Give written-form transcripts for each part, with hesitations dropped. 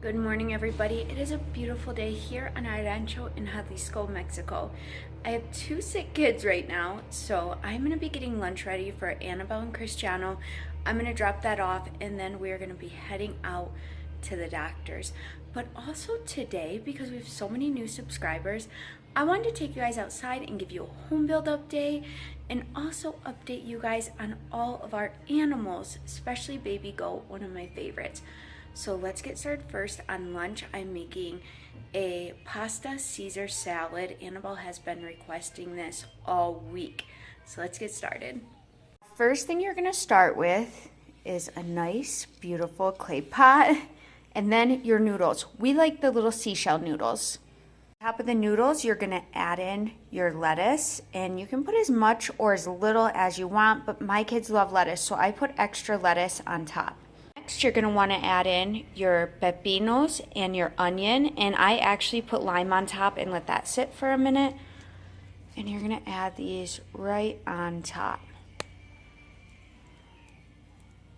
Good morning, everybody. It is a beautiful day here on our rancho in Jalisco, Mexico. I have two sick kids right now, so I'm going to be getting lunch ready for Annabelle and Cristiano. I'm going to drop that off, and then we're going to be heading out to the doctor's. But also today, because we have so many new subscribers, I wanted to take you guys outside and give you a home build update, and also update you guys on all of our animals, especially baby goat, one of my favorites. So let's get started first on lunch. I'm making a pasta Caesar salad. Annabelle has been requesting this all week. So let's get started. First thing you're gonna start with is a nice, beautiful clay pot, and then your noodles. We like the little seashell noodles. On top of the noodles, you're gonna add in your lettuce, and you can put as much or as little as you want, but my kids love lettuce, so I put extra lettuce on top. Next, you're going to want to add in your pepinos and your onion, and I actually put lime on top and let that sit for a minute. And you're going to add these right on top.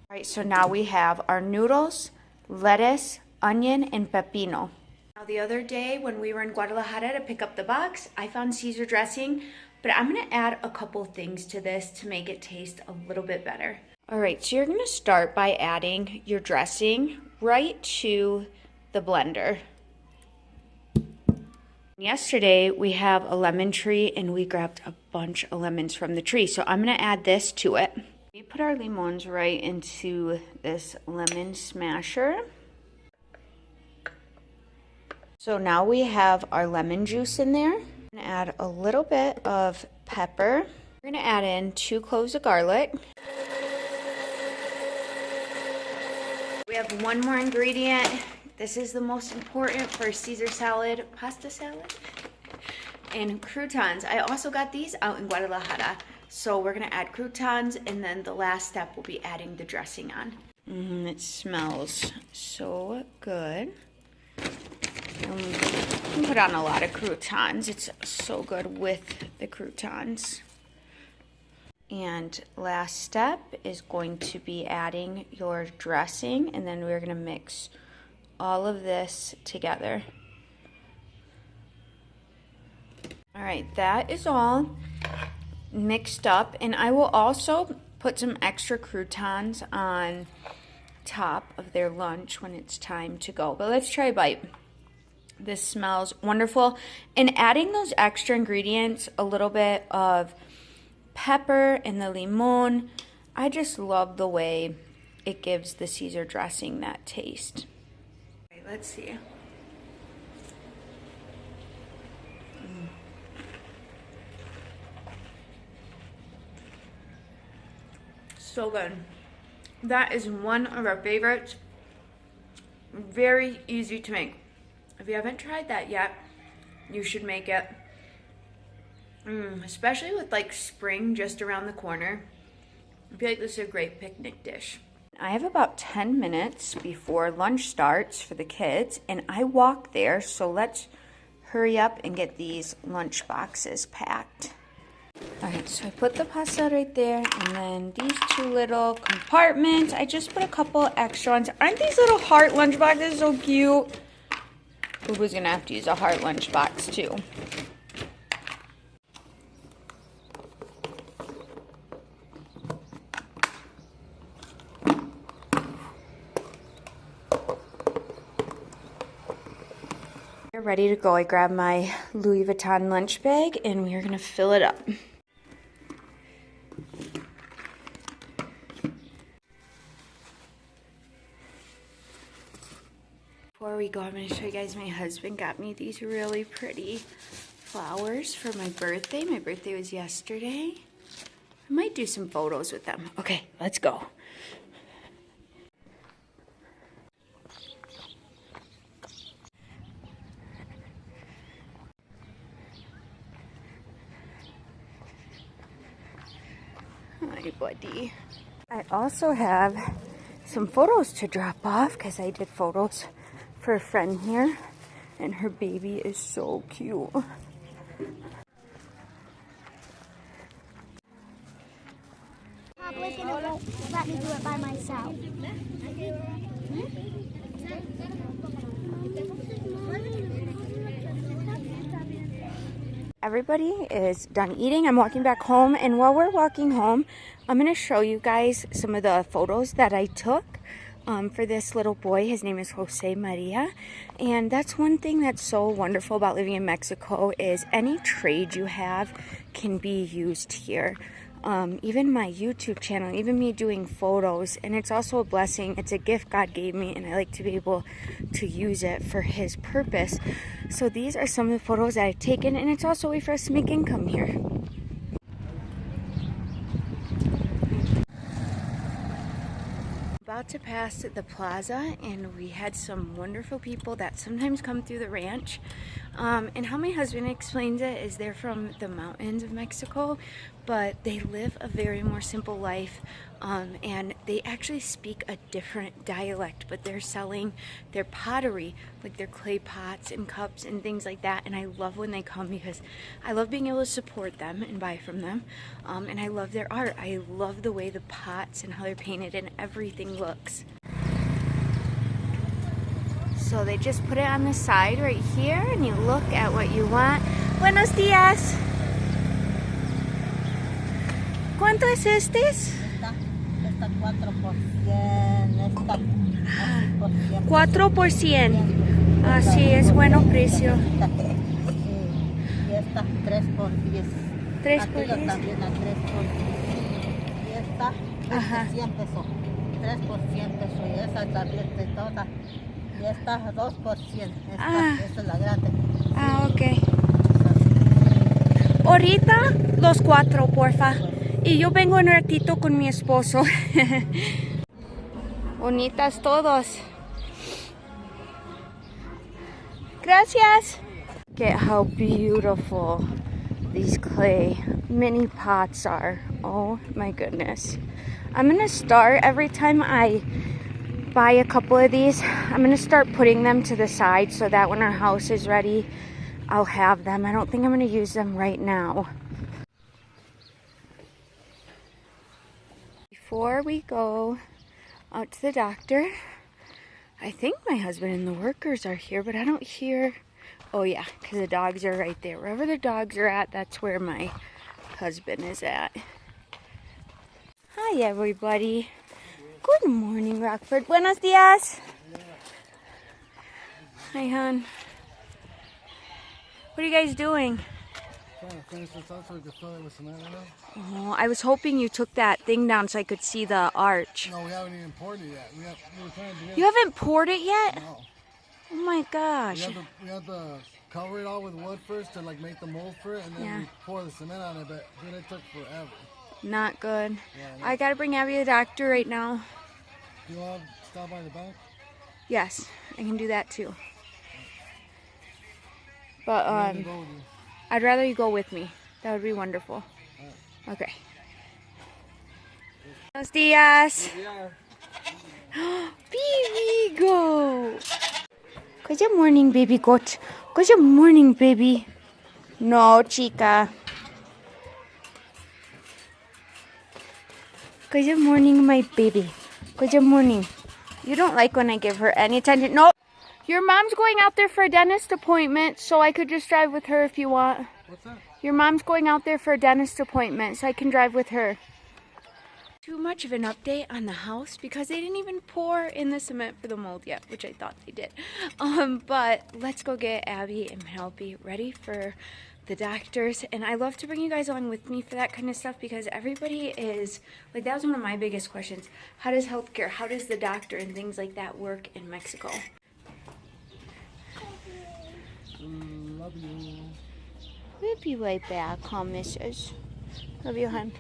All right, so now we have our noodles, lettuce, onion, and pepino. Now the other day when we were in Guadalajara to pick up the box, I found Caesar dressing, but I'm going to add a couple things to this to make it taste a little bit better. All right, so you're going to start by adding your dressing right to the blender. Yesterday, we have a lemon tree, and we grabbed a bunch of lemons from the tree. So I'm going to add this to it. We put our limons right into this lemon smasher. So now we have our lemon juice in there. I'm going to add a little bit of pepper. We're going to add in 2 cloves of garlic. We have one more ingredient. This is the most important for Caesar salad, pasta salad, and croutons. I also got these out in Guadalajara. So we're gonna add croutons, and then the last step will be adding the dressing on. It smells so good. You can put on a lot of croutons. It's so good with the croutons. And last step is going to be adding your dressing, and then we're going to mix all of this together. All right, that is all mixed up, and I will also put some extra croutons on top of their lunch when it's time to go. But let's try a bite. This smells wonderful. And adding those extra ingredients, a little bit of pepper and the limon, I just love the way it gives the Caesar dressing that taste. Okay, let's see. So good. That is one of our favorites. Very easy to make. If you haven't tried that yet, you should make it. Especially with like spring just around the corner. I feel like this is a great picnic dish. I have about 10 minutes before lunch starts for the kids, and I walk there, so let's hurry up and get these lunch boxes packed. All right, so I put the pasta right there, and then these 2 little compartments. I just put a couple extra ones. Aren't these little heart lunch boxes so cute? Boo-boo's gonna have to use a heart lunch box too. Ready to go. I grabbed my Louis Vuitton lunch bag, and we are going to fill it up. Before we go, I'm going to show you guys my husband got me these really pretty flowers for my birthday. My birthday was yesterday. I might do some photos with them. Okay, let's go. Hi, buddy. I also have some photos to drop off because I did photos for a friend here, and her baby is so cute. Public and it won't let me do it by myself. Everybody is done eating. I'm walking back home, and while we're walking home, I'm going to show you guys some of the photos that I took for this little boy. His name is Jose Maria, and that's one thing that's so wonderful about living in Mexico is any trade you have can be used here. Even my YouTube channel, even me doing photos, and it's also a blessing. It's a gift God gave me, and I like to be able to use it for His purpose. So these are some of the photos that I've taken, and it's also a way for us to make income here. About to pass the plaza, and we had some wonderful people that sometimes come through the ranch. And how my husband explains it is they're from the mountains of Mexico, but they live a very more simple life, and they actually speak a different dialect, but they're selling their pottery, like their clay pots and cups and things like that. And I love when they come because I love being able to support them and buy from them, and I love their art. I love the way the pots and how they're painted and everything looks. So they just put it on the side right here, and you look at what you want. Buenos días. ¿Cuánto es estes? Esta 4 por 100, esta 4 por 100. Así es, bueno precio. Y esta 3 por 10. 3 por 10. También a 3 por 10. Y esta 100 pesos. 3 por 100 pesos. Y esa también de todas. Y esta 2 por 100. Esta es la grande. Ok. Ahorita los 4, porfa. Y yo vengo un ratito con mi esposo. Bonitas todos. Gracias. Look at how beautiful these clay mini pots are. Oh my goodness. I'm gonna start every time I buy a couple of these. I'm gonna start putting them to the side so that when our house is ready, I'll have them. I don't think I'm gonna use them right now. Before we go out to the doctor, I think my husband and the workers are here, but I don't hear. Oh yeah, because the dogs are right there. Wherever the dogs are at, that's where my husband is at. Hi everybody. Good morning, Rockford. Buenos días. Hi, hon. What are you guys doing? Trying to finish this out so we can fill it with cement right now. Oh, I was hoping you took that thing down so I could see the arch. No, we haven't even poured it yet. We were trying to do it. You haven't poured it yet? No. Oh my gosh. We have to cover it all with wood first to like make the mold for it, and then we pour the cement on it, but it took forever. Not good. Yeah, I gotta bring Abby to the doctor right now. Do you want to stop by the bank? Yes, I can do that too. But I'd rather you go with me. That would be wonderful. Okay. Buenos días. Baby goat. Good morning, baby goat. Good morning, baby. No, chica. Good morning, my baby. Good morning. You don't like when I give her any attention. No. Your mom's going out there for a dentist appointment, so I could just drive with her if you want. What's that? Your mom's going out there for a dentist appointment, so I can drive with her. Too much of an update on the house because they didn't even pour in the cement for the mold yet, which I thought they did. But let's go get Abby and Penelope ready for the doctors. And I love to bring you guys along with me for that kind of stuff because everybody is, like, that was one of my biggest questions. How does healthcare, how does the doctor and things like that work in Mexico? Love you. We'll be right back, huh, Mrs. Love you, hon.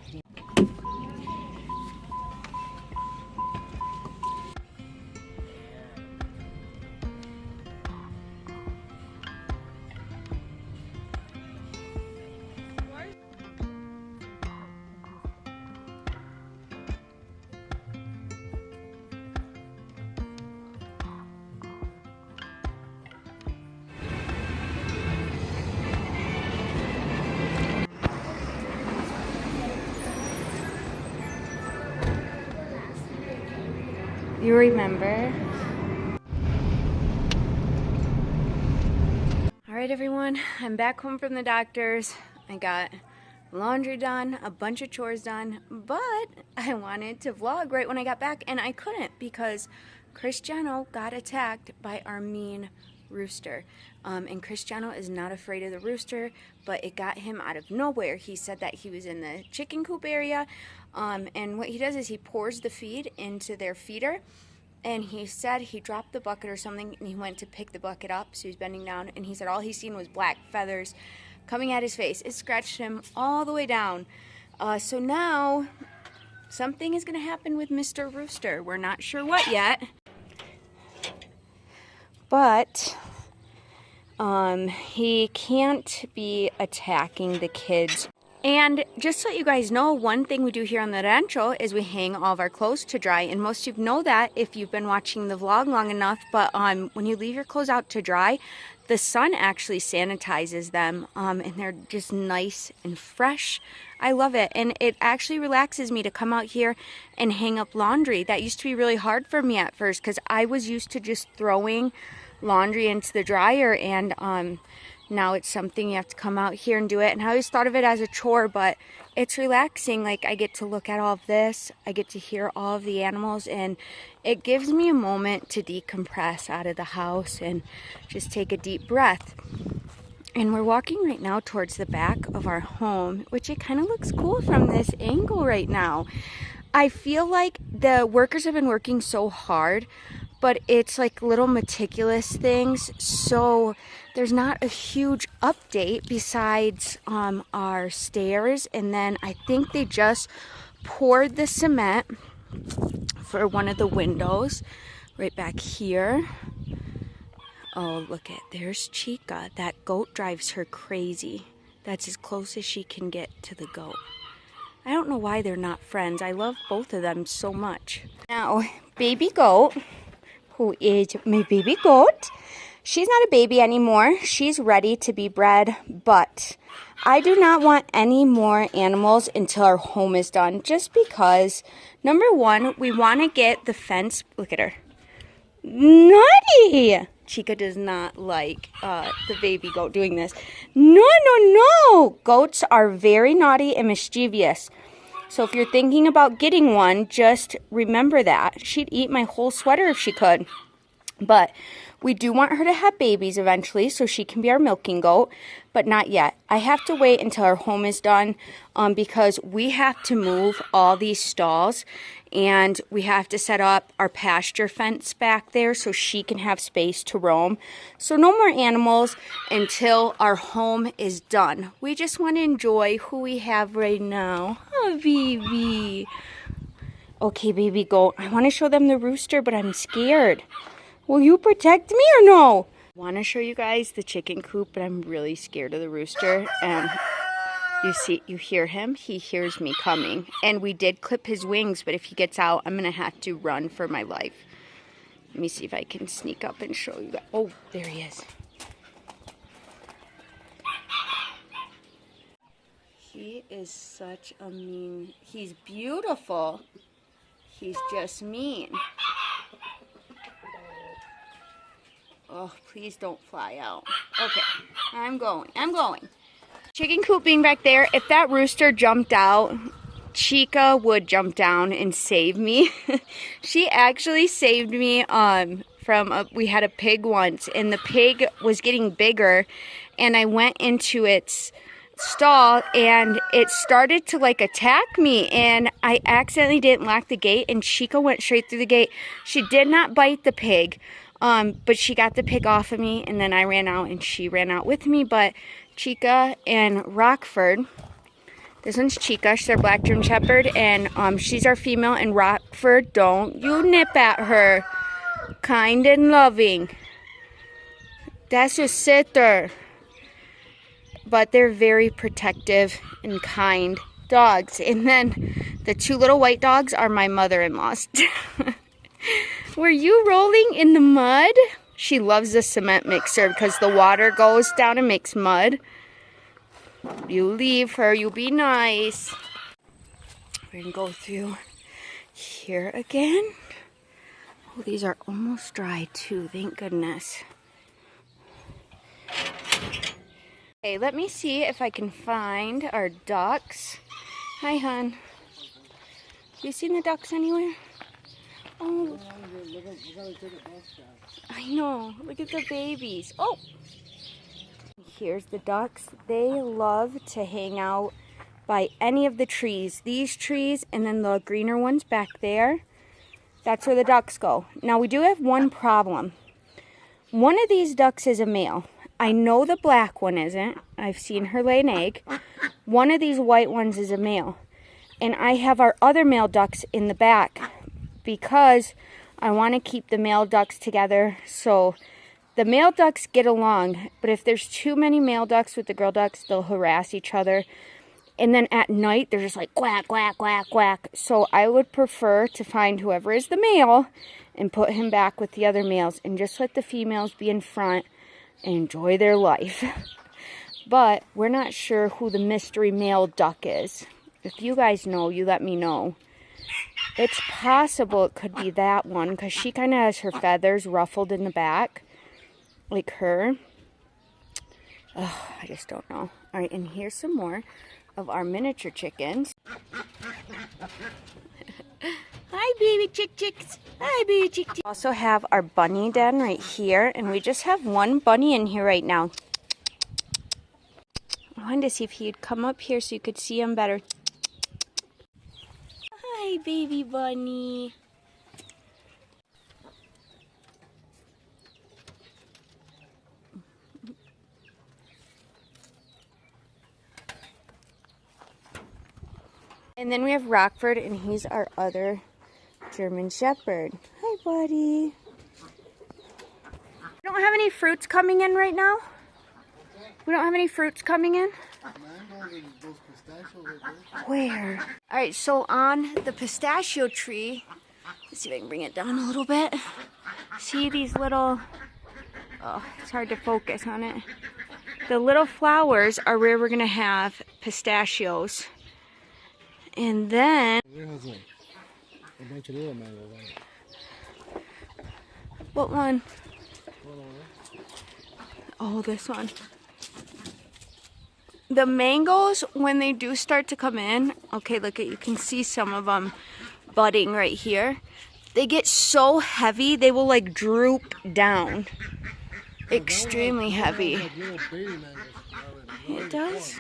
You remember? Alright everyone, I'm back home from the doctor's. I got laundry done, a bunch of chores done, but I wanted to vlog right when I got back and I couldn't because Cristiano got attacked by our mean rooster. And Cristiano is not afraid of the rooster, but it got him out of nowhere. He said that he was in the chicken coop area, and what he does is he pours the feed into their feeder, and he said he dropped the bucket or something, and he went to pick the bucket up, so he's bending down, and he said all he seen was black feathers coming at his face. It scratched him all the way down. So now something is going to happen with Mr. Rooster. We're not sure what yet, but he can't be attacking the kids. And just so you guys know, one thing we do here on the rancho is we hang all of our clothes to dry. And most of you know that if you've been watching the vlog long enough. But when you leave your clothes out to dry, the sun actually sanitizes them. And they're just nice and fresh. I love it. And it actually relaxes me to come out here and hang up laundry. That used to be really hard for me at first because I was used to just throwing laundry into the dryer, and now it's something you have to come out here and do it. And I always thought of it as a chore, but it's relaxing. Like, I get to look at all of this, I get to hear all of the animals, and it gives me a moment to decompress out of the house and just take a deep breath. And we're walking right now towards the back of our home, which it kind of looks cool from this angle right now. I feel like the workers have been working so hard, but it's like little meticulous things, so there's not a huge update besides our stairs. And then I think they just poured the cement for one of the windows right back here. Oh, look at, there's Chica. That goat drives her crazy. That's as close as she can get to the goat. I don't know why they're not friends. I love both of them so much. Now, baby goat, who is my baby goat, she's not a baby anymore. She's ready to be bred, but I do not want any more animals until our home is done, just because, number one, we want to get the fence. Look at her. Naughty! Chica does not like the baby goat doing this. No, no, no! Goats are very naughty and mischievous. So if you're thinking about getting one, just remember that. She'd eat my whole sweater if she could. But we do want her to have babies eventually so she can be our milking goat, but not yet. I have to wait until our home is done because we have to move all these stalls, and we have to set up our pasture fence back there so she can have space to roam. So no more animals until our home is done. We just want to enjoy who we have right now. Oh, baby. Okay, baby goat. I want to show them the rooster, but I'm scared. Will you protect me or no? I want to show you guys the chicken coop, but I'm really scared of the rooster. And you hear him? He hears me coming. And we did clip his wings, but if he gets out, I'm going to have to run for my life. Let me see if I can sneak up and show you guys. Oh, there he is. He is such a mean... He's beautiful. He's just mean. Oh, please don't fly out. Okay, I'm going. Chicken coop being back there. If that rooster jumped out, Chica would jump down and save me. She actually saved me we had a pig once, and the pig was getting bigger, and I went into its stall, and it started to like attack me, and I accidentally didn't lock the gate, and Chica went straight through the gate. She did not bite the pig. But she got the pig off of me, and then I ran out, and she ran out with me. But Chica and Rockford, this one's Chica, she's our black German Shepherd, and she's our female, and Rockford, don't you nip at her. Kind and loving. That's just sit there. But they're very protective and kind dogs. And then the two little white dogs are my mother-in-law's. Were you rolling in the mud? She loves the cement mixer because the water goes down and makes mud. You leave her, you be nice. We're gonna go through here again. Oh, these are almost dry too, thank goodness. Okay, let me see if I can find our ducks. Hi, hon. You seen the ducks anywhere? Oh, I know. Look at the babies. Oh, here's the ducks. They love to hang out by any of the trees. These trees and then the greener ones back there. That's where the ducks go. Now, we do have one problem. One of these ducks is a male. I know the black one isn't. I've seen her lay an egg. One of these white ones is a male. And I have our other male ducks in the back because I want to keep the male ducks together so the male ducks get along. But if there's too many male ducks with the girl ducks, they'll harass each other. And then at night, they're just like quack, quack, quack, quack. So I would prefer to find whoever is the male and put him back with the other males and just let the females be in front and enjoy their life. But we're not sure who the mystery male duck is. If you guys know, you let me know. It's possible it could be that one because she kind of has her feathers ruffled in the back, like her. Oh, I just don't know. All right, and here's some more of our miniature chickens. Hi, baby chicks. Hi, baby chicks. Also have our bunny den right here, and we just have one bunny in here right now. I wanted to see if he'd come up here so you could see him better. Hi, baby bunny. And then we have Rockford, and he's our other German Shepherd. Hi, buddy. We don't have any fruits coming in right now? We don't have any fruits coming in? Where? Alright, so on the pistachio tree, let's see if I can bring it down a little bit. See these little, oh, it's hard to focus on it. The little flowers are where we're going to have pistachios. And then, There has a bunch of little mangoes on it. what one? Oh, this one. The mangoes, when they do start to come in, okay, look at, you can see some of them budding right here. They get so heavy, they will like droop down. Extremely heavy. It does.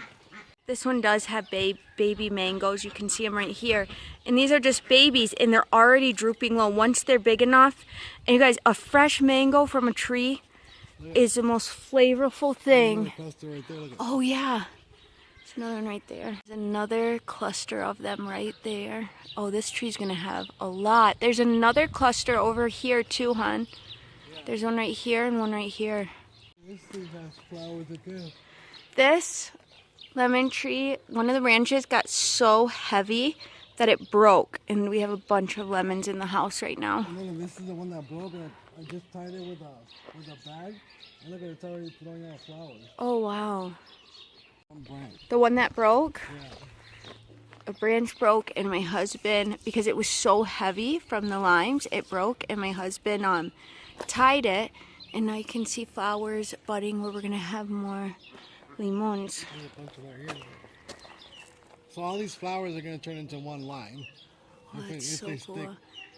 This one does have baby mangoes. You can see them right here. And these are just babies, and they're already drooping low. Once they're big enough, and you guys, a fresh mango from a tree is the most flavorful thing. Oh, yeah. There's another one right there. There's another cluster of them right there. Oh, this tree's going to have a lot. There's another cluster over here, too, hon. There's one right here and one right here. This tree has flowers again. This lemon tree, one of the branches got so heavy that it broke, and we have a bunch of lemons in the house right now. And this is the one that broke, and I just tied it with a bag, and look at it, it's already throwing out flowers. Oh, wow. One branch. The one that broke? Yeah. A branch broke, and my husband, because it was so heavy from the limes, it broke, and my husband tied it, and now you can see flowers budding where we're going to have more limons. So all these flowers are going to turn into one lime. Oh, that's so they cool. stick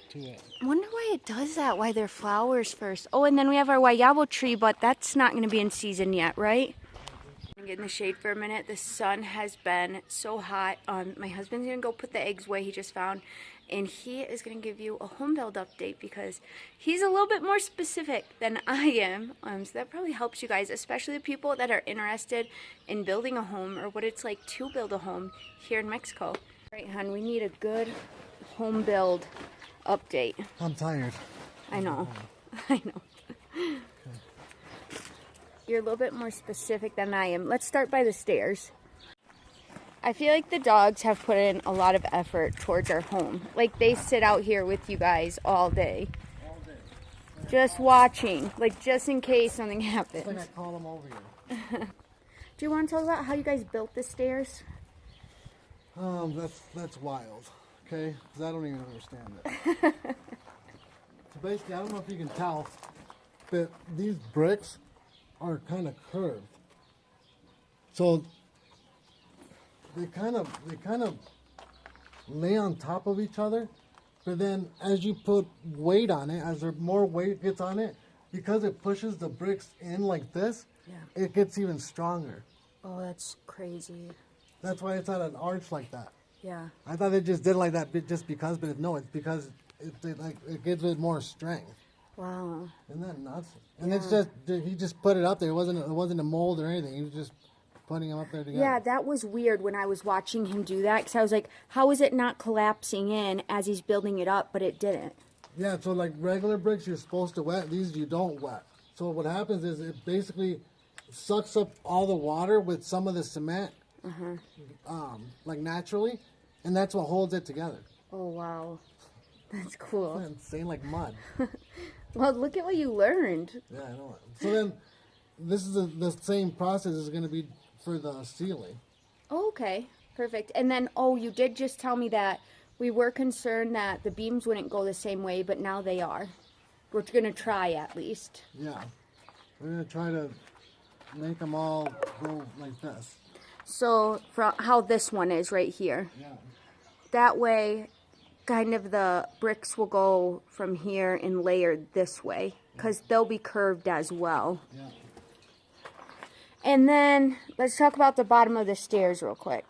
to it. I wonder why it does that, why they're flowers first. Oh, and then we have our guayabo tree, but that's not going to be in season yet, right? I'm getting the shade for a minute. The sun has been so hot. My husband's going to go put the eggs away he just found, and he is going to give you a home build update because he's a little bit more specific than I am. So that probably helps you guys, especially the people that are interested in building a home or what it's like to build a home here in Mexico. All right, hon, we need a good home build update. I'm tired. I know. I know. Okay. You're a little bit more specific than I am. Let's start by the stairs. I feel like the dogs have put in a lot of effort towards our home. Like, they sit out here with you guys all day. All day. Just watching. Like, just in case something happens. It's like I call them over here. Do you want to talk about how you guys built the stairs? That's wild. Okay? Because I don't even understand it. So basically, I don't know if you can tell, but these bricks are kind of curved. So they kind of lay on top of each other, but then as you put weight on it, as there more weight gets on it, because it pushes the bricks in like this, it gets even stronger. Oh, that's crazy. That's why it's on an arch like that. Yeah. I thought they just did it like that just because, but no, it's because it gives it more strength. Wow. Isn't that nuts? And it's just, he just put it up there. It wasn't a mold or anything. He was just putting them up there together. Yeah, that was weird when I was watching him do that, because I was like, how is it not collapsing in as he's building it up, but it didn't. Yeah, so like regular bricks, you're supposed to wet. These you don't wet. So what happens is it basically sucks up all the water with some of the cement, like naturally, and that's what holds it together. Oh, wow. That's cool. It's insane, like mud. Well, look at what you learned. Yeah, I know. So then, this is the same process is going to be for the ceiling. Oh, okay. Perfect. And then, oh, you did just tell me that we were concerned that the beams wouldn't go the same way, but now they are. We're going to try at least. Yeah. We're going to try to make them all go like this. So, from how this one is right here. Yeah. That way, kind of the bricks will go from here and layered this way, because they'll be curved as well. Yeah. And then, let's talk about the bottom of the stairs real quick.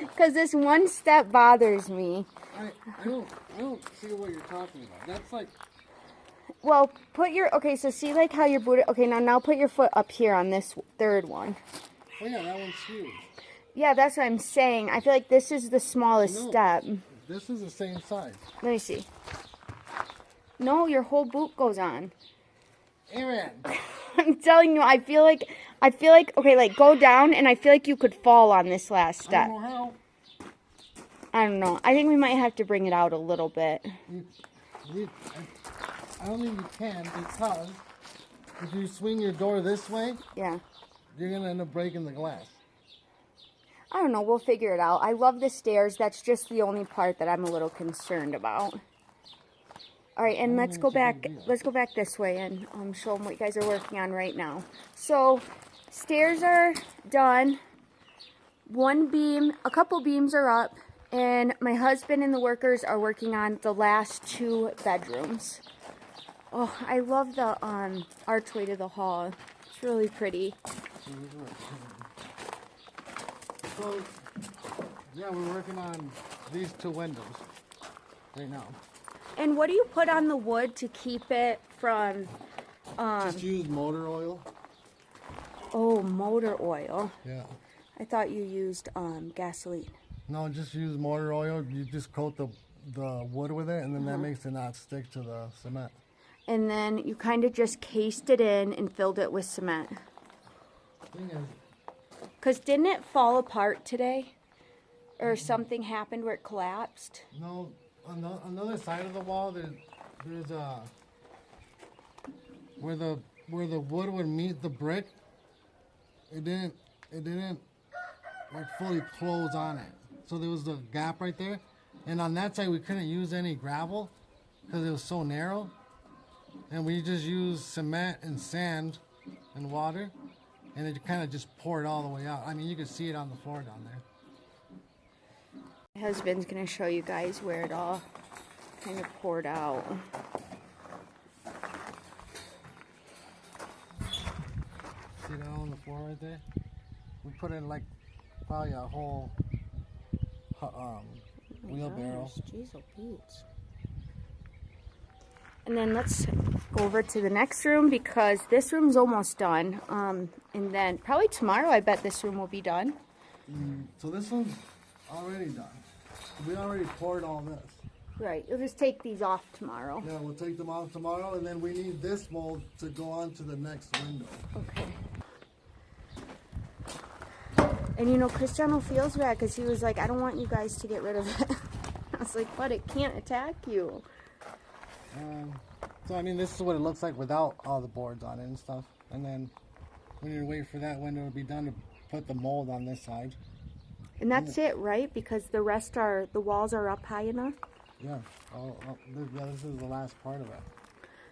Because this one step bothers me. I don't see what you're talking about. That's like... Well, put your... Okay, so see like how your boot... Okay, now put your foot up here on this third one. Oh yeah, that one's huge. Yeah, that's what I'm saying. I feel like this is the smallest step. This is the same size. Let me see. No, your whole boot goes on. Aaron! I'm telling you, I feel like, okay, like, go down, and I feel like you could fall on this last step. I don't know how. I don't know. I think we might have to bring it out a little bit. I don't think you can, because if you swing your door this way, Yeah. you're going to end up breaking the glass. I don't know. We'll figure it out. I love the stairs. That's just the only part that I'm a little concerned about. All right, and let's go back. Let's go back this way and show them what you guys are working on right now. So, stairs are done. One beam, a couple beams are up, and my husband and the workers are working on the last 2 bedrooms. Oh, I love the archway to the hall. It's really pretty. So, yeah, we're working on these 2 windows right now. And what do you put on the wood to keep it from... Just use motor oil. Oh, motor oil. Yeah. I thought you used gasoline. No, just use motor oil. You just coat the wood with it, and then that makes it not stick to the cement. And then you kind of just cased it in and filled it with cement. Thing is, Because didn't it fall apart today? Or something happened where it collapsed? no, on the other side of the wall, there's a where the wood would meet the brick. It didn't like fully close on it. So there was the gap right there, and on that side we couldn't use any gravel because it was so narrow, and we just used cement and sand and water, and it kind of just poured all the way out. I mean, you could see it on the floor down there. My husband's going to show you guys where it all kind of poured out. See that on the floor right there? We put in like probably a whole wheelbarrow. Jeez, oh Pete. And then let's go over to the next room because this room's almost done. And then probably tomorrow I bet this room will be done. So this one's already done. We already poured all this. Right, you'll just take these off tomorrow. Yeah, we'll take them off tomorrow, and then we need this mold to go on to the next window. Okay. And you know, Cristiano feels bad because he was like, I don't want you guys to get rid of it. I was like, but it can't attack you. So I mean, this is what it looks like without all the boards on it and stuff. And then when you wait for that window to be done to put the mold on this side. And that's it, right? Because the rest are, the walls are up high enough? Yeah. This is the last part of it.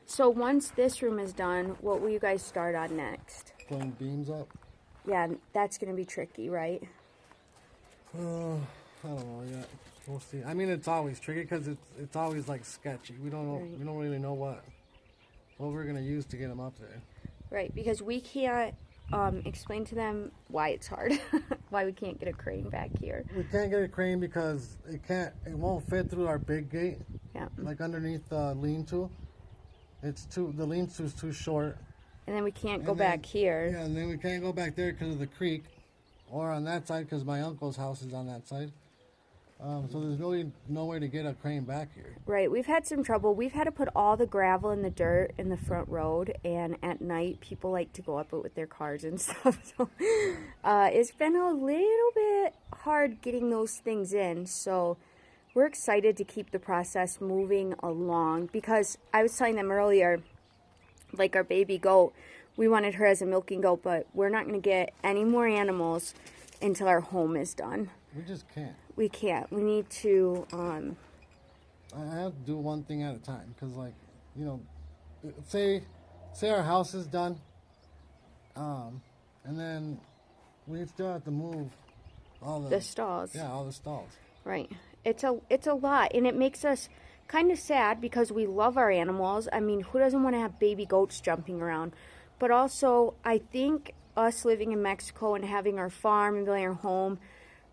So once this room is done, what will you guys start on next? Putting beams up. Yeah, that's going to be tricky, right? I don't know yet. We'll see. I mean, it's always tricky because it's always like sketchy. We don't know. Right. We don't really know what we're gonna use to get them up there. Right, because we can't explain to them why it's hard, why we can't get a crane back here. We can't get a crane because it won't fit through our big gate. Yeah. Like underneath the lean-to. The lean-to is too short. And then we can't go back here. Yeah, and then we can't go back there because of the creek, or on that side because my uncle's house is on that side. So there's really no way to get a crane back here. Right, we've had some trouble. We've had to put all the gravel in the dirt in the front road, and at night people like to go up it with their cars and stuff. So it's been a little bit hard getting those things in. So we're excited to keep the process moving along, because I was telling them earlier, like our baby goat, we wanted her as a milking goat, but we're not going to get any more animals until our home is done. We just can't. We can't. We need to... I have to do one thing at a time, because, like, you know, say our house is done, and then we still have to move all the stalls. Yeah, all the stalls. Right. It's a lot, and it makes us kind of sad because we love our animals. I mean, who doesn't want to have baby goats jumping around? But also, I think us living in Mexico and having our farm and building our home,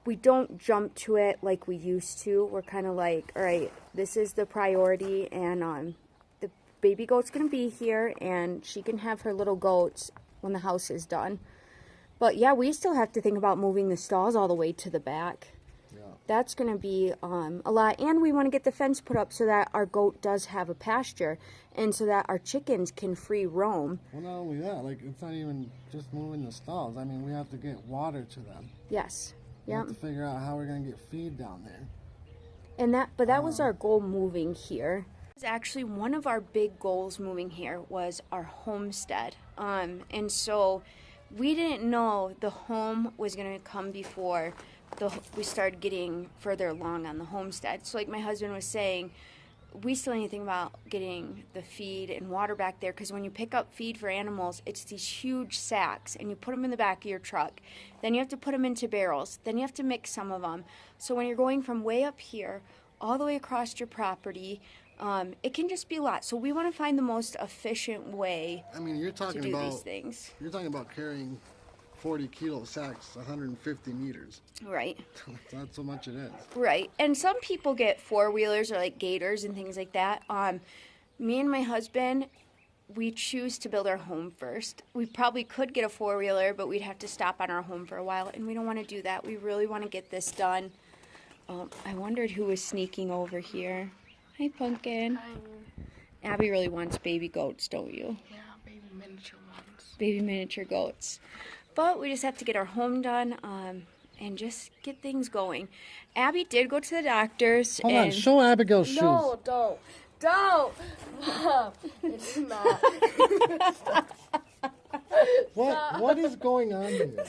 we don't jump to it like we used to. We're kind of like, all right, this is the priority, and the baby goat's going to be here, and she can have her little goats when the house is done. But yeah, we still have to think about moving the stalls all the way to the back. Yeah. That's going to be a lot, and we want to get the fence put up so that our goat does have a pasture, and so that our chickens can free roam. Well, not only that, like, it's not even just moving the stalls. I mean, we have to get water to them. Yes. We have to figure out how we're going to get feed down there. And that was our goal moving here. Actually, one of our big goals moving here was our homestead. And so we didn't know the home was going to come before we started getting further along on the homestead. So like my husband was saying, we still need to think about getting the feed and water back there, because when you pick up feed for animals, it's these huge sacks, and you put them in the back of your truck. Then you have to put them into barrels. Then you have to mix some of them. So when you're going from way up here all the way across your property, it can just be a lot. So we want to find the most efficient way you're talking to do about these things. You're talking about carrying 40 kilo sacks, 150 meters. Right. That's so much it is. Right. And some people get four-wheelers or like gators and things like that. Me and my husband, we choose to build our home first. We probably could get a four-wheeler, but we'd have to stop on our home for a while, and we don't want to do that. We really want to get this done. I wondered who was sneaking over here. Hi, Pumpkin. Hi. Abby really wants baby goats, don't you? Yeah, baby miniature ones. Baby miniature goats. But we just have to get our home done and just get things going. Abby did go to the doctor's. Hold on, show Abigail's shoes. No, don't. Mom, it's not. What is going on here?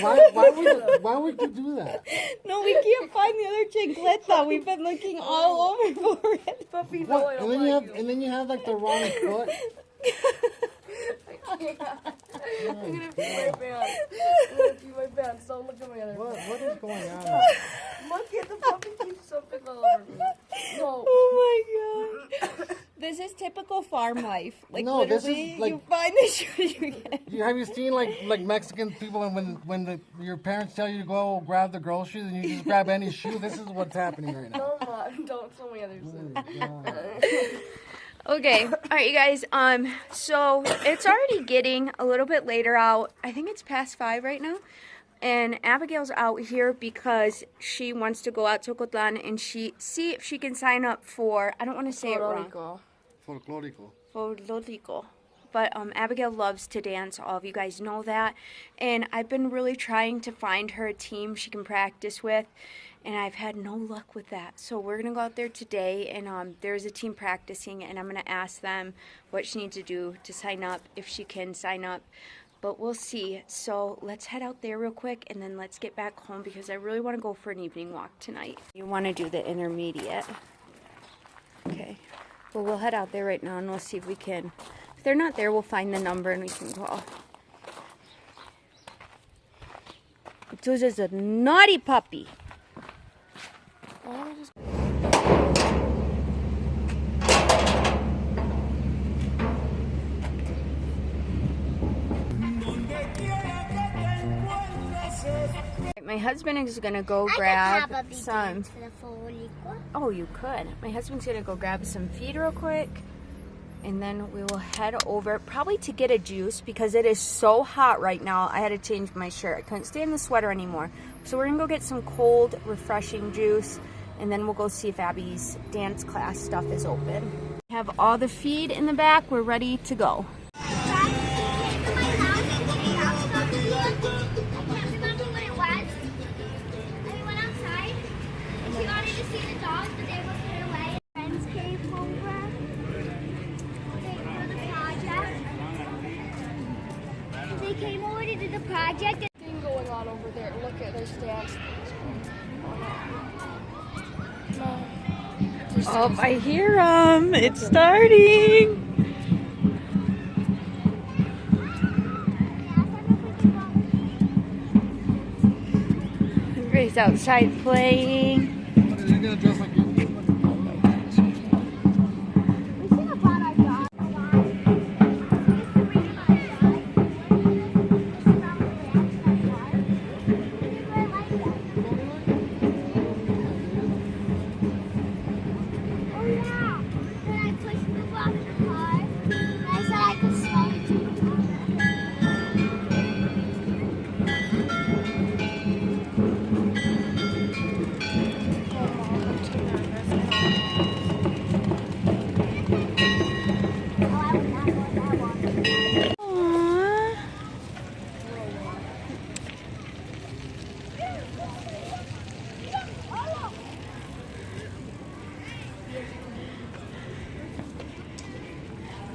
Why would you do that? No, we can't find the other chancleta. We've been looking all over for it. Puppy, no, What? I don't like you. And then you have like the wrong foot. I'm gonna pee my pants. Don't look at my other What is going on? Look at the puppy keeps something all over me. No. Oh my god. This is typical farm life. Like No, this literally, is, like- you find the shoes you get. Have you seen like Mexican people when your parents tell you to go grab the groceries and you just grab any shoe? This is what's happening right now. No, Mom, don't tell me other shit. Okay, all right, you guys. So it's already getting a little bit later out. I think it's past 5 right now, and Abigail's out here because she wants to go out to Ocotlan and see if she can sign up for. I don't want to say it wrong. Folklorico. But Abigail loves to dance. All of you guys know that, and I've been really trying to find her a team she can practice with. And I've had no luck with that. So we're going to go out there today, and there's a team practicing, and I'm going to ask them what she needs to do to sign up, if she can sign up. But we'll see. So let's head out there real quick, and then let's get back home, because I really want to go for an evening walk tonight. You want to do the intermediate. Okay. Well, we'll head out there right now, and we'll see if we can. If they're not there, we'll find the number, and we can call. Tuz is a naughty puppy. My husband is gonna go grab some. Oh, you could. My husband's gonna go grab some feed real quick, and then we will head over probably to get a juice because it is so hot right now. I had to change my shirt. I couldn't stay in the sweater anymore. So we're gonna go get some cold, refreshing juice, and then we'll go see if Abby's dance class stuff is open. We have all the feed in the back. We're ready to go. They came over to do the project. Thing going on over there. Look at there's dance. Oh, I hear them. It's starting. Everybody's outside playing. You're gonna dress like you.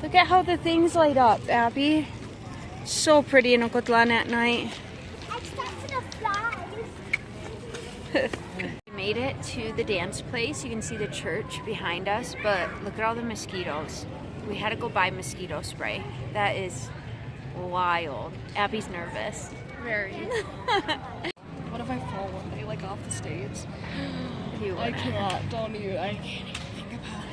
Look at how the things light up, Abby. So pretty in Ocotlan at night. We made it to the dance place. You can see the church behind us, but look at all the mosquitoes. We had to go buy mosquito spray. That is wild. Abby's nervous. Very. What if I fall one day, like off the stage? I can't. Don't even. I can't even think about it.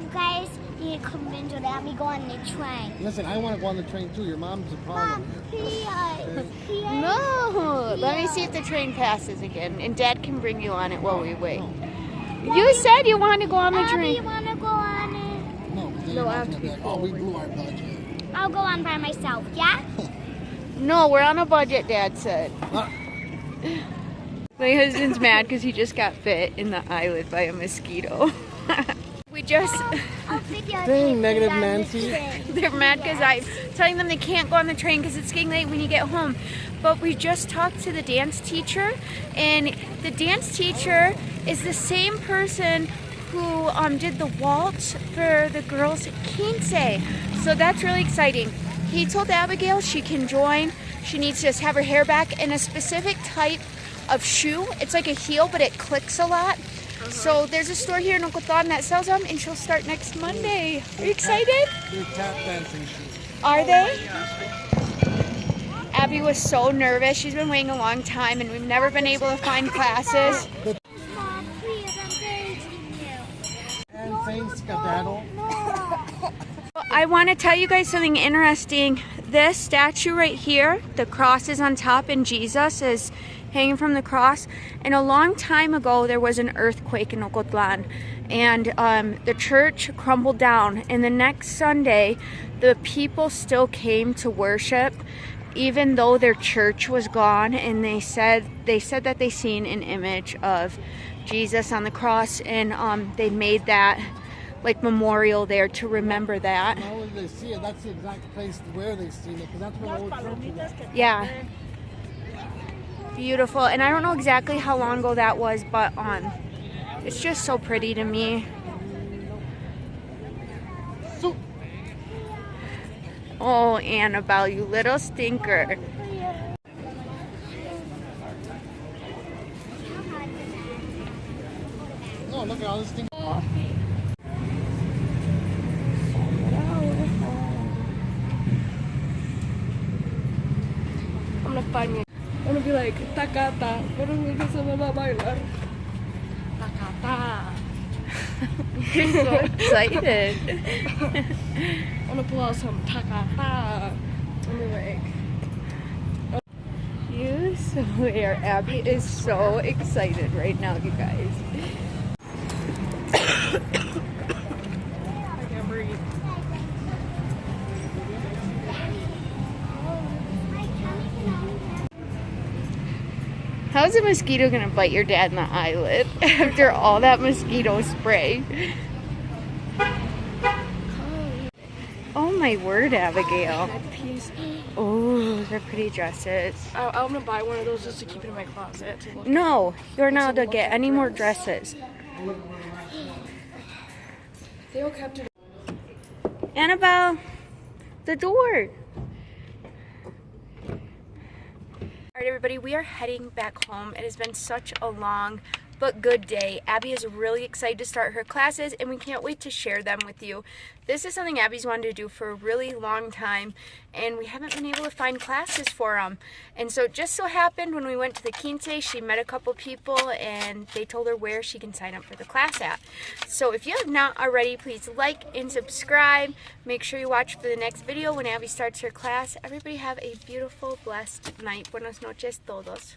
You guys need to convince her to let me go on the train. Listen, I want to go on the train too. Your mom's a problem. Mom, please. No! Let me see if the train passes again. And Dad can bring you on it while we wait. You said you wanted to go on the Abby, train. you want to go on it? No, because then No, your I mom's have to gonna be like, oh, we blew our budget. I'll go on by myself, yeah? No, we're on a budget, Dad said. My husband's mad because he just got bit in the eyelid by a mosquito. We just... I'll figure out Dang, the negative on the Nancy. train. They're mad because I'm telling them they can't go on the train because it's getting late when you get home. But we just talked to the dance teacher, and the dance teacher is the same person who did the waltz for the girls' quince. So that's really exciting. He told Abigail she can join. She needs to just have her hair back in a specific type of shoe. It's like a heel, but it clicks a lot. So there's a store here in Ocotlan that sells them, and she'll start next Monday. Are you excited? They're tap dancing shoes. Are they? Abby was so nervous. She's been waiting a long time, and we've never been able to find classes. Mom, please, I'm begging you. And saying skedaddle. I want to tell you guys something interesting. This statue right here, the cross is on top, and Jesus is hanging from the cross. And a long time ago, there was an earthquake in Ocotlan, and the church crumbled down. And the next Sunday, the people still came to worship, even though their church was gone. And they said that they seen an image of Jesus on the cross, and they made that like memorial there to remember that. How would they see it? That's the exact place where they seen it, because that's where the old church was. Yeah. Beautiful. And I don't know exactly how long ago that was, but it's just so pretty to me. Oh, Annabelle, you little stinker. No, look at all this thing. I'm gonna find me. I'm gonna be like. like tacata, pero nunca se me va a bailar. Tacata. You're so excited. I'm gonna pull out some tacata. Let me like. You swear, Abby is so excited right now, you guys. I can't breathe. How's a mosquito gonna bite your dad in the eyelid after all that mosquito spray? Oh my word, Abigail. Piece. Oh, they're pretty dresses. I'm gonna buy one of those just to keep it in my closet. To look No, you're not allowed to get any more dresses. They all kept it. Annabelle, the door. All right, everybody, we are heading back home. It has been such a long but good day. Abby is really excited to start her classes, and we can't wait to share them with you. This is something Abby's wanted to do for a really long time, and we haven't been able to find classes for them. And so it just so happened when we went to the quince, she met a couple people, and they told her where she can sign up for the class at. So if you have not already, please like and subscribe. Make sure you watch for the next video when Abby starts her class. Everybody have a beautiful, blessed night. Buenas noches todos.